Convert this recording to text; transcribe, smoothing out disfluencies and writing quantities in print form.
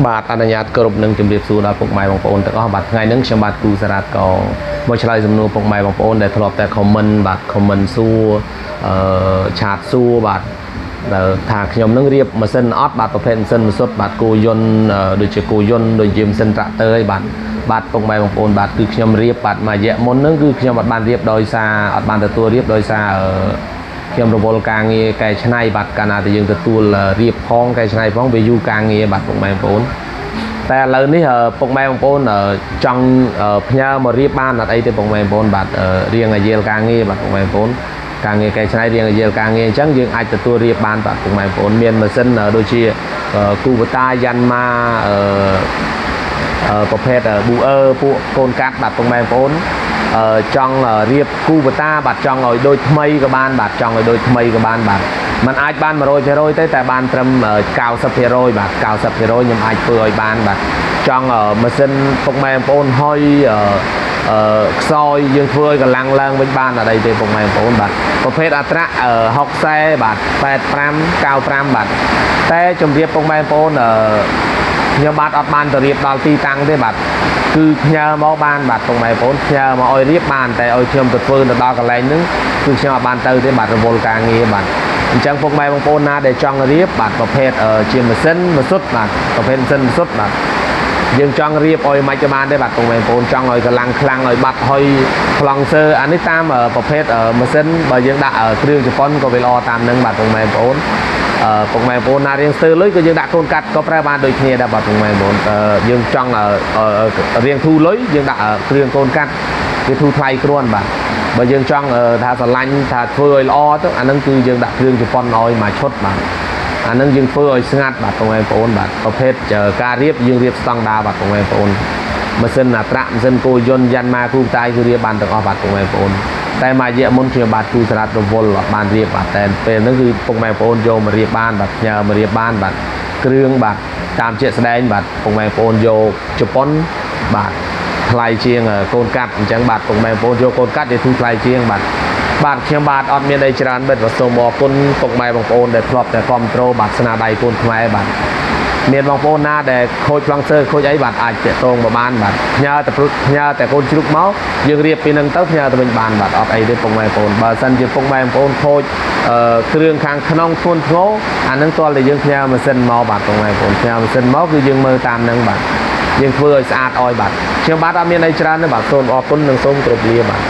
បាទអនុញ្ញាតគ្រប់នឹងជំរាបសួរដល់ពុកម៉ែបងប្អូនទាំងអស់បាទថ្ងៃនេះខ្ញុំបាទគូសារ៉ាតក៏មកឆ្លើយសំណួរពុកម៉ែបងប្អូនដែលធ្លាប់តែ comment បាទ comment សួរឆាតសួរបាទថាខ្ញុំនឹងរៀបម៉ាស៊ីនអត់បាទប្រភេទម៉ាស៊ីនម៉ាសុទ្ធបាទគោយន្តដូចជាគោយន្តដូចជាម៉ាស៊ីនត្រាក់ទ័រអីបាទពុកម៉ែបងប្អូនបាទគឺខ្ញុំរៀបបាទមួយរយៈមុនហ្នឹងគឺខ្ញុំអត់បានរៀបដោយសារអត់បានទទួលរៀបដោយសារខ្ញុំរវល់ការងារកែច្នៃបាទកាលណាតែយើងទទួលរៀបផងកែច្នៃផងវាយូរការងារបាទពុកម៉ែបងប្អូនតែឥឡូវនេះពុកម៉ែបងប្អូនចង់ផ្ញើមករៀបបានអត់អីទេពុកម៉ែបងប្អូនបាទរៀងអាយលការងារបាទពុកម៉ែបងប្អូនការងារកែច្នៃរៀងអាយលការងារអញ្ចឹងយើងអាចទទួលរៀបបានបាទពុកម៉ែបងប្អូនមានម៉ាស៊ីនដូចជាគូបតាយ៉ាន់ម៉ាប្រភេទប៊ូអឺពួកកូនកាត់បាទពុកម៉ែបងប្អូនចង់រៀបគូបតាបាទចង់ឲ្យដូចថ្មីក៏បានបាទចង់ឲ្យដូចថ្មីក៏បានបាទมันអាចបាន 100% ទេតែបានត្រឹម 90% បាទ 90% ខ្ញុំអាចធ្វើឲ្យបានបាទចង់ម៉ាស៊ីនពុកម៉ែបងប្អូនហុយខ្សោយយើងធ្វើឲ្យកម្លាំងឡើងវិញបានអត់អីទេពុកម៉ែបងប្អូនបាទប្រភេទអត្រា60បាទ85 95បាទតែជំរាបពុកម៉ែបងប្អូនខ្ញុំបាទអត់បានទៅរៀបដល់ទីតាំងទេបាទគឺផ្ញើមកបានបាទពុកម៉ែបងប្អូនផ្ញើមកឲ្យរៀបបានតែឲ្យខ្ញុំទៅធ្វើទៅដល់កន្លែងហ្នឹងគឺខ្ញុំអត់បានទៅទេបាទរវល់ការងារបាទអញ្ចឹងពុកម៉ែបងប្អូនណាដែលចង់រៀបបាទប្រភេទជាម៉ាស៊ីនម៉ាសុទ្ធបាទប្រភេទម៉ាស៊ីនម៉ាសុទ្ធបាទយើងចង់រៀបឲ្យមិនក៏បានដែរបាទពុកម៉ែបងប្អូនចង់ឲ្យកម្លាំងខ្លាំងឲ្យបាត់ហុយប្លង់សើអានេះតាមប្រភេទម៉ាស៊ីនបើយើងដាក់គ្រឿងជប៉ុនក៏វាល្អតាមនឹងបាទពុកម៉ែបងប្អូនពុកម៉ែបងប្អូនណារៀងស្ទើរលុយក៏យើងដាក់កូនកាត់ក៏ប្រើបានដូចគ្នាដែរបាទពុកម៉ែបងប្អូនយើងចង់រៀងធូរលុយយើងដាក់គ្រឿងកូនកាត់វាធូរថ្លៃគ្រាន់បាទបើយើងចង់ថាស្រឡាញ់ថាធ្វើឲ្យល្អទៅអាហ្នឹងគឺយើងដាក់គ្រឿងជប៉ុនឲ្យមួយឈុតបាទអាហ្នឹងយើងធ្វើឲ្យស្ងាត់បាទពុកម៉ែបងប្អូនបាទប្រភេទការរៀបយើងរៀបស្តង់ដារបាទពុកម៉ែបងប្អូនម៉ាស៊ីនអាត្រាក់ម៉ាស៊ីនគោយន្តយ៉ាន់ម៉ាគ្រូតាយគឺរៀបបានទាំងអស់បាទពុកម៉ែបងប្អូនតែមួយរយៈមុនខ្ញុំបាទគូសារ៉ាត់រវល់អត់បានរៀបបាទតែពេលហ្នឹងគឺពុកម៉ែបងប្អូនយកមករៀបបានបាទផ្ញើមករៀបបានបាទគ្រឿងបាទតាមជាក់ស្ដែងបាទពុកម៉ែបងប្អូនយកជប៉ុនបាទថ្លៃជាងកូនកាត់អញ្ចឹងបាទពុកម៉ែបងប្អូនយកកូនកាត់វាធូរថ្លៃជាងបាទខ្ញុំបាទអត់មានអីច្រើនបិទសូមអរគុណពុកម៉ែបងប្អូនដែលធ្លាប់តែគ្រប់គ្រងបាទស្នាដៃកូនខ្មែរបាទមានបងប្អូនណាដែលខូចប្លង់សើខូចអីបាទអាចតាក់ទងមកបានបាទផ្ញើតែកូនជ្រូកមកយើងរៀបពីនឹងទៅផ្ញើទៅវិញបានបាទអត់អីទេពុកម៉ែបងប្អូនបើសិនជាពុកម៉ែបងប្អូនខូចគ្រឿងខាងក្នុងធ្ងន់ធ្ងរអានឹងទាល់តែយើងផ្ញើម៉ាស៊ីនមកបាទពុកម៉ែបងប្អូនផ្ញើម៉ាស៊ីនមកគឺយើងមើលតាមនឹងបាទយើងធ្វើឲ្យស្អាតឲ្យបាទខ្ញុំបាទអត់មានអីច្រើនទេបាទសូមអរគុណនិងសូមគោរពលាបាទ